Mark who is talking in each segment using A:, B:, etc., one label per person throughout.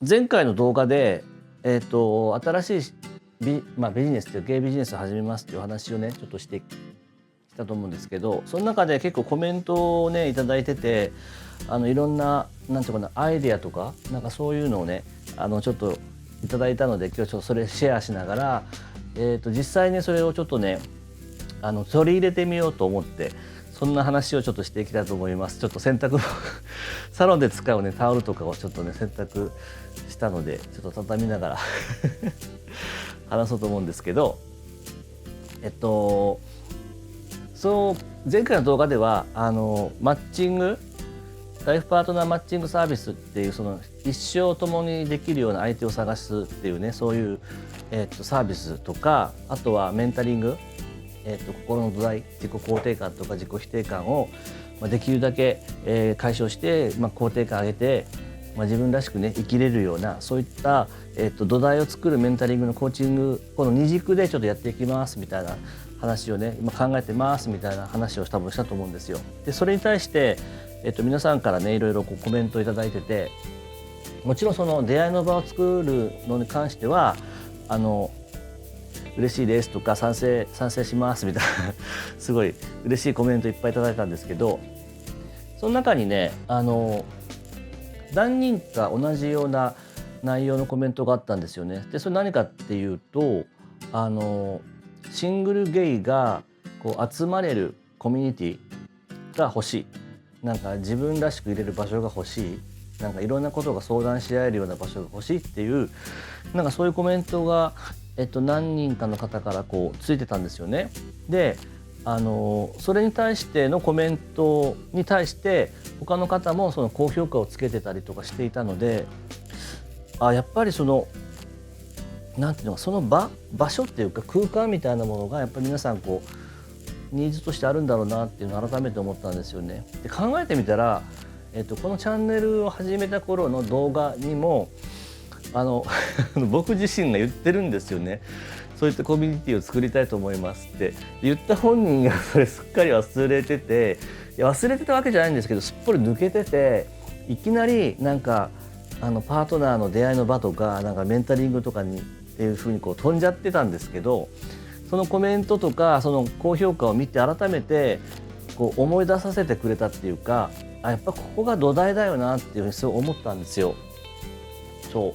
A: 前回の動画で、新しいビジネスっていうゲイビジネスを始めますっていう話をねちょっとしてきたと思うんですけど、その中で結構コメントをねいただいてて、いろんななんていうかなアイデアとかなんかそういうのをねちょっといただいたので、今日ちょっとそれシェアしながら、実際ねそれをちょっとね取り入れてみようと思って、そんな話をちょっとしていきたいと思います。ちょっと洗濯サロンで使うねタオルとかをちょっとね洗濯したので、ちょっと畳みながら話そうと思うんですけど、そう前回の動画ではマッチングライフパートナーマッチングサービスっていう、その一生共にできるような相手を探すっていうね、そういう、サービスとか、あとはメンタリング、心の土台、自己肯定感とか自己否定感を、できるだけ、解消して、肯定感上げて、自分らしくね生きれるような、そういった、土台を作るメンタリングのコーチング、この二軸でちょっとやっていきますみたいな話をね今考えてますみたいな話を多分したと思うんですよ。でそれに対して、皆さんからねいろいろコメントをいただいてて、もちろんその出会いの場を作るのに関しては嬉しいですとか賛成しますみたいなすごい嬉しいコメントいっぱいいただいたんですけど、その中にね何人か同じような内容のコメントがあったんですよね。でそれ何かっていうと、シングルゲイがこう集まれるコミュニティが欲しい、なんか自分らしくいれる場所が欲しい、なんかいろんなことが相談し合えるような場所が欲しいっていう、なんかそういうコメントが、何人かの方からこうついてたんですよね。でそれに対してのコメントに対して他の方もその高評価をつけてたりとかしていたので、やっぱりそのなんていうのか、その場所っていうか空間みたいなものがやっぱり皆さんこうニーズとしてあるんだろうなっていうのを改めて思ったんですよね。で考えてみたら、このチャンネルを始めた頃の動画にも僕自身が言ってるんですよね。そういったコミュニティを作りたいと思いますって言った本人がそれすっかり忘れてて、いや忘れてたわけじゃないんですけど、すっぽり抜けてて、いきなりなんかパートナーの出会いの場とかなんかメンタリングとかにっていう風にこう飛んじゃってたんですけど、そのコメントとかその高評価を見て改めてこう思い出させてくれたっていうか、やっぱここが土台だよなっていうふうにそう思ったんですよ。そ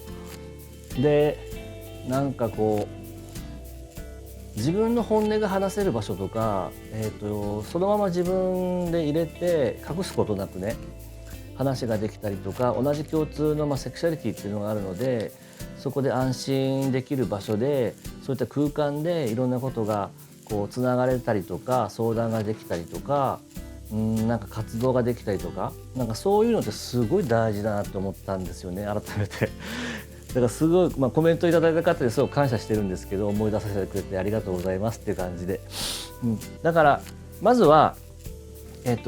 A: うでなんかこう自分の本音が話せる場所とか、そのまま自分で入れて隠すことなくね話ができたりとか、同じ共通のセクシャリティっていうのがあるので、そこで安心できる場所で、そういった空間でいろんなことがこうつながれたりとか、相談ができたりとか、なんか活動ができたりとか、なんかそういうのってすごい大事だなと思ったんですよね、改めて。だからすごい、コメントいただいた方ですごく感謝してるんですけど、思い出させてくれてありがとうございますっていう感じで、だからまずは、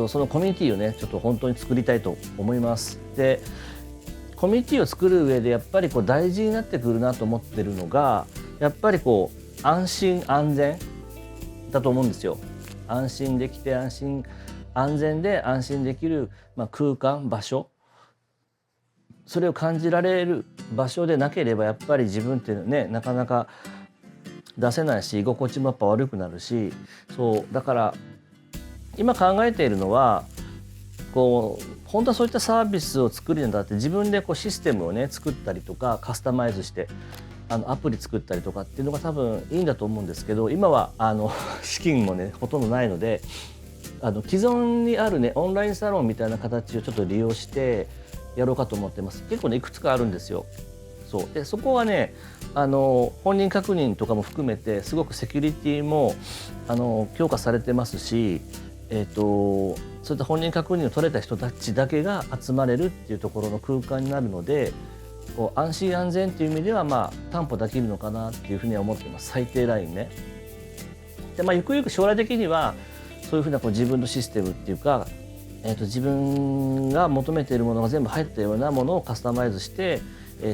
A: そのコミュニティをねちょっと本当に作りたいと思います。でコミュニティを作る上でやっぱりこう大事になってくるなと思ってるのが、やっぱりこう安心安全だと思うんですよ。安心できて安全で安心できる、空間場所、それを感じられる場所でなければやっぱり自分ってねなかなか出せないし、居心地もやっぱ悪くなるし、そうだから今考えているのは、こう本当はそういったサービスを作るんだって、自分でこうシステムをね作ったりとかカスタマイズしてアプリ作ったりとかっていうのが多分いいんだと思うんですけど、今は資金もねほとんどないので、既存にあるねオンラインサロンみたいな形をちょっと利用してやろうかと思ってます。結構ねいくつかあるんですよ。そうでそこはね本人確認とかも含めてすごくセキュリティも強化されてますし、そういった本人確認を取れた人たちだけが集まれるっていうところの空間になるので、こう安心安全っていう意味では担保できるのかなっていうふうには思ってます。最低ラインね。でゆくゆく将来的にはそういうふうなこう自分のシステムっていうか、自分が求めているものが全部入ったようなものをカスタマイズして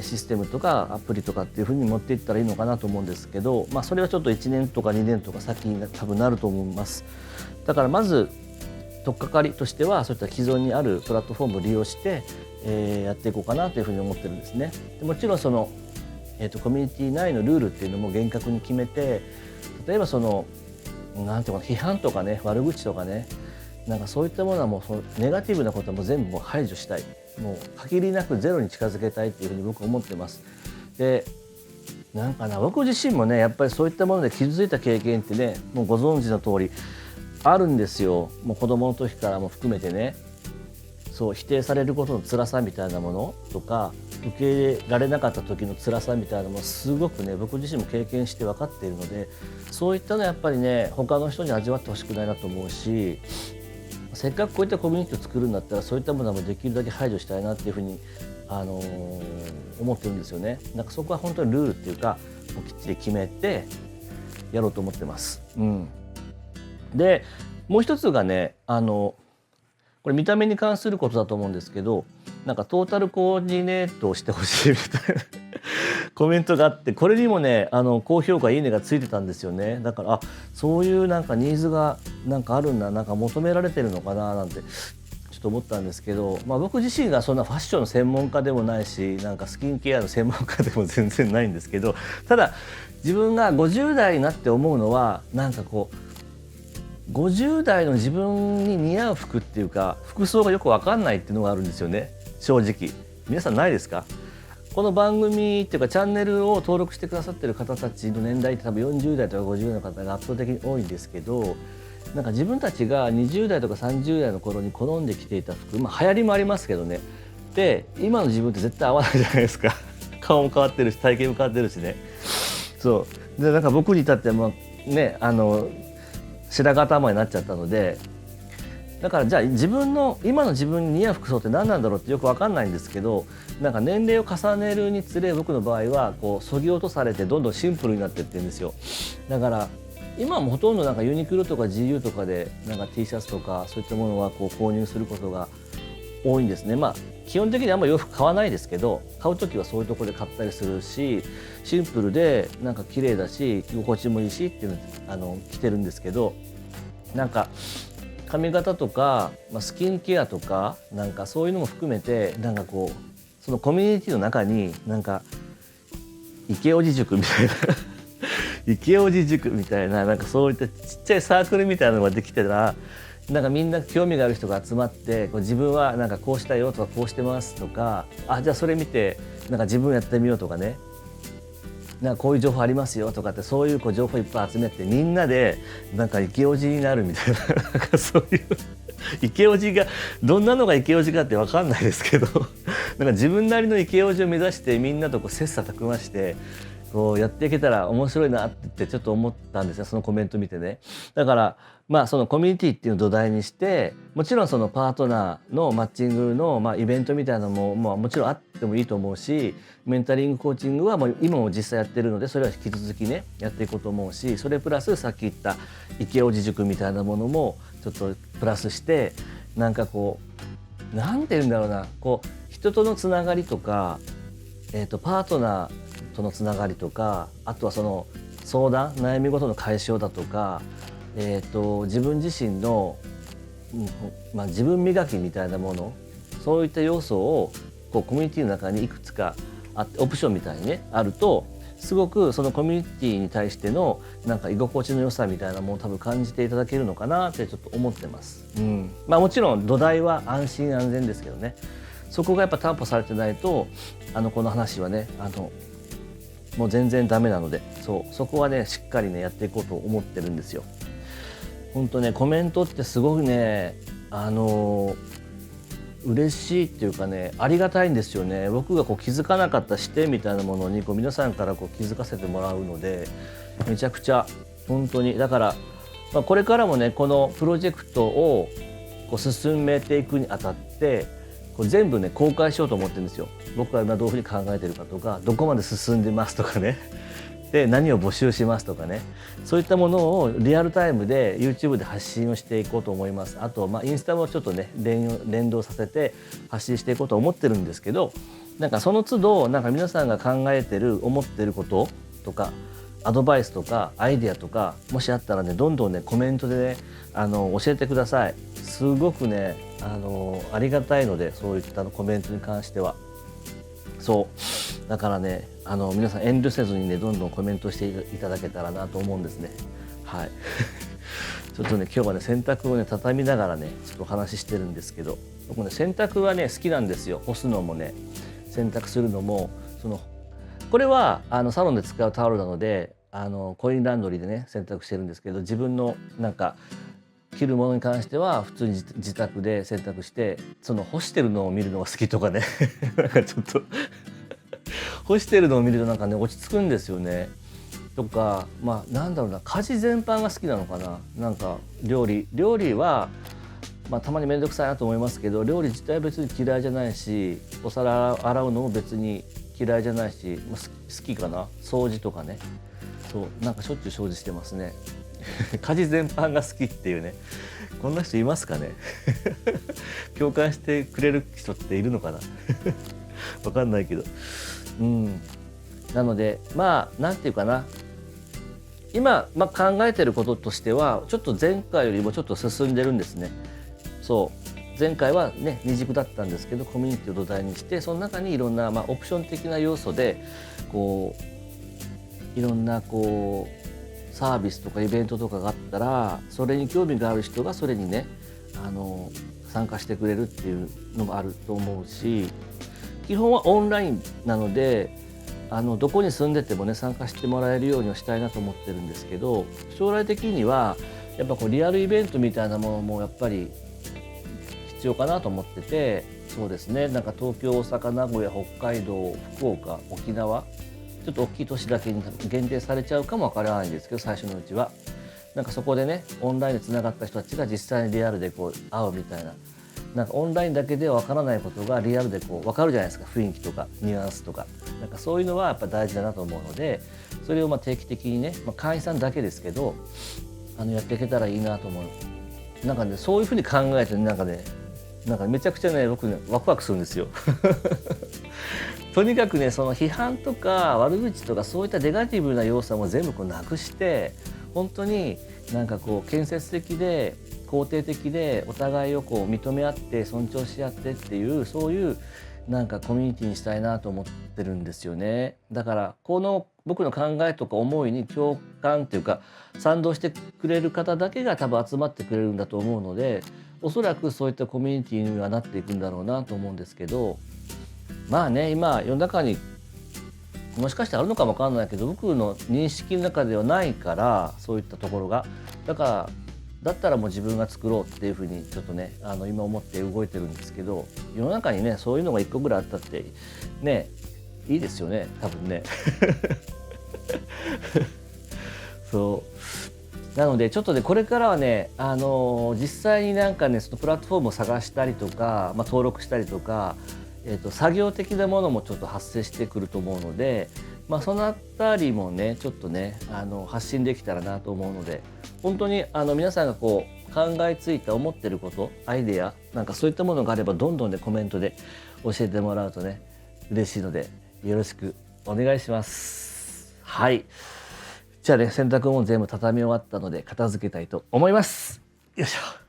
A: システムとかアプリとかっていう風に持っていったらいいのかなと思うんですけど、それはちょっと1年とか2年とか先に多分なると思います。だからまず取っかかりとしてはそういった既存にあるプラットフォームを利用して、やっていこうかなというふうに思ってるんですね。でもちろんその、コミュニティ内のルールっていうのも厳格に決めて、例えばそのなんていうか批判とかね、悪口とかね、なんかそういったものはもうそのネガティブなことはもう全部もう排除したい、もう限りなくゼロに近づけたいっていうふうに僕は思ってます。でなんかな、僕自身もねやっぱりそういったもので傷ついた経験ってね、もうご存知の通りあるんですよ。もう子供の時からも含めてね、そう否定されることの辛さみたいなものとか、受け入れられなかった時の辛さみたいなものすごくね僕自身も経験して分かっているので、そういったのはやっぱりね他の人に味わってほしくないなと思うし、せっかくこういったコミュニティを作るんだったらそういったものはもうできるだけ排除したいなっていうふうに、思ってるんですよね。なんかそこは本当にルールっていうかもうきっちり決めてやろうと思ってます。でもう一つがね、これ見た目に関することだと思うんですけど、なんかトータルコーディネートをしてほしいみたいなコメントがあって、これにもね高評価いいねがついてたんですよね。だからそういうなんかニーズがなんかあるんだ、なんか求められてるのかななんてちょっと思ったんですけど、僕自身がそんなファッションの専門家でもないし、なんかスキンケアの専門家でも全然ないんですけど、ただ自分が50代になって思うのは、なんかこう50代の自分に似合う服っていうか服装がよく分かんないっていうのがあるんですよね、正直。皆さんないですか？この番組っていうかチャンネルを登録してくださってる方たちの年代って多分40代とか50代の方が圧倒的に多いんですけど、なんか自分たちが20代とか30代の頃に好んで着ていた服、流行りもありますけどね、で今の自分って絶対合わないじゃないですか顔も変わってるし体型も変わってるしね。そうでなんか僕に至ってもね白髪頭になっちゃったので、だからじゃあ今の自分に似合う服装って何なんだろうってよく分かんないんですけど、なんか年齢を重ねるにつれ僕の場合はこう削ぎ落とされてどんどんシンプルになっていってるんですよ。だから今もほとんどなんかユニクロとか GU とかでなんか T シャツとかそういったものはこう購入することが多いんですね。基本的にあんまり洋服買わないですけど、買う時はそういうところで買ったりするし、シンプルでなんか綺麗だし着心地もいいしっていうの着てるんですけど、なんか髪型とか、スキンケアとかなんかそういうのも含めて、なんかこうそのコミュニティの中になんか池オジ塾みたいな池オジ塾みたいな、なんかそういったちっちゃいサークルみたいなのができてたら、なんかみんな興味がある人が集まってこう自分はなんかこうしたよとかこうしてますとか、じゃあそれ見てなんか自分やってみようとかね、なんかこういう情報ありますよとかって、そういうこう情報いっぱい集めてみんなでなんかイケオジになるみたいななんかそういうイケオジがどんなのがイケオジかって分かんないですけどなんか自分なりのイケオジを目指してみんなとこう切磋琢磨してこうやっていけたら面白いなってちょっと思ったんですね、そのコメント見てね。だからそのコミュニティっていうのを土台にして、もちろんそのパートナーのマッチングのイベントみたいなのももちろんあってもいいと思うし、メンタリングコーチングはもう今も実際やってるのでそれは引き続きねやっていこうと思うし、それプラスさっき言ったイケオジ塾みたいなものもちょっとプラスして、なんかこうなんて言うんだろうな、こう人とのつながりとか、パートナーとのつながりとか、あとはその相談悩み事の解消だとか、自分自身の、自分磨きみたいなもの、そういった要素をこうコミュニティの中にいくつかあってオプションみたいにねあると、すごくそのコミュニティに対してのなんか居心地の良さみたいなものを多分感じていただけるのかなってちょっと思ってます。もちろん土台は安心安全ですけどね、そこがやっぱ担保されてないとこの話はねもう全然ダメなので、そこはねしっかりねやっていこうと思ってるんですよ。本当ねコメントってすごくね嬉しいっていうかね、ありがたいんですよね。僕がこう気づかなかった視点みたいなものにこう皆さんからこう気づかせてもらうので、めちゃくちゃ本当にだから、これからもねこのプロジェクトをこう進めていくにあたってこう全部ね公開しようと思ってるんですよ。僕が今どういうふうに考えてるかとか、どこまで進んでますとかねで何を募集しますとかね、そういったものをリアルタイムで YouTube で発信をしていこうと思います。あとインスタもちょっとね連動させて発信していこうと思ってるんですけど、なんかその都度なんか皆さんが考えてる思ってることとか、アドバイスとかアイデアとかもしあったらね、どんどんねコメントでね教えてください。すごくねありがたいので、そういったコメントに関しては。そうだからね皆さん遠慮せずにねどんどんコメントしていただけたらなと思うんですね。はいちょっとね今日はね洗濯をね畳みながらねちょっとお話ししてるんですけど、僕ね洗濯はね好きなんですよ。干すのもね洗濯するのも、これはサロンで使うタオルなのでコインランドリーでね洗濯してるんですけど、自分のなんか着るものに関しては普通に自宅で洗濯して、干してるのを見るのが好きとかねなんかちょっと干してるのを見るとなんかね落ち着くんですよね。とかなんだろうな、家事全般が好きなのかな。なんか料理はたまに面倒くさいなと思いますけど、料理自体は別に嫌いじゃないし、お皿洗うのも別に嫌いじゃないし、好きかな。掃除とかね、そうなんかしょっちゅう掃除してますね家事全般が好きっていうね、こんな人いますかね共感してくれる人っているのかなわかんないけど、なのでなんていうかな、今、考えてることとしてはちょっと前回よりもちょっと進んでるんですね。前回はね二軸だったんですけど、コミュニティを土台にして、その中にいろんな、オプション的な要素でいろんなサービスとかイベントとかがあったら、それに興味がある人がそれにね参加してくれるっていうのもあると思うし、基本はオンラインなのでどこに住んでてもね参加してもらえるようにはしたいなと思ってるんですけど、将来的にはやっぱリアルイベントみたいなものもやっぱり必要かなと思ってて、そうですね、なんか東京、大阪、名古屋、北海道、福岡、沖縄、ちょっと大きい都市だけに限定されちゃうかもわからないんですけど、最初のうちはなんかそこでねオンラインでつながった人たちが実際にリアルで会うみたいな、なんかオンラインだけではわからないことがリアルでわかるじゃないですか。雰囲気とかニュアンスとか、なんかそういうのはやっぱ大事だなと思うので、それを定期的にね、会員さんだけですけどやっていけたらいいなと思う。なんかねそういうふうに考えてなんかめちゃくちゃね僕ねワクワクするんですよとにかくねその批判とか悪口とかそういったネガティブな要素も全部なくして、本当になんか建設的で肯定的でお互いを認め合って尊重し合ってっていう、そういうなんかコミュニティにしたいなと思ってるんですよね。だから僕の考えとか思いに共感っていうか賛同してくれる方だけが多分集まってくれるんだと思うので、おそらくそういったコミュニティにはなっていくんだろうなと思うんですけど、今世の中にもしかしてあるのかもわかんないけど、僕の認識の中ではないから、そういったところがだったらもう自分が作ろうっていうふうにちょっとね今思って動いてるんですけど、世の中にねそういうのが1個ぐらいあったってねいいですよね多分ねそうなのでちょっとねこれからはね実際になんかねそのプラットフォームを探したりとか、登録したりとか、作業的なものもちょっと発生してくると思うので、そのあたりもねちょっとね発信できたらなと思うので、本当に皆さんが考えついた思ってることアイデアなんかそういったものがあればどんどんねコメントで教えてもらうとね嬉しいので、よろしくお願いします。はい、じゃあね洗濯物全部畳み終わったので片付けたいと思います。よいしょ。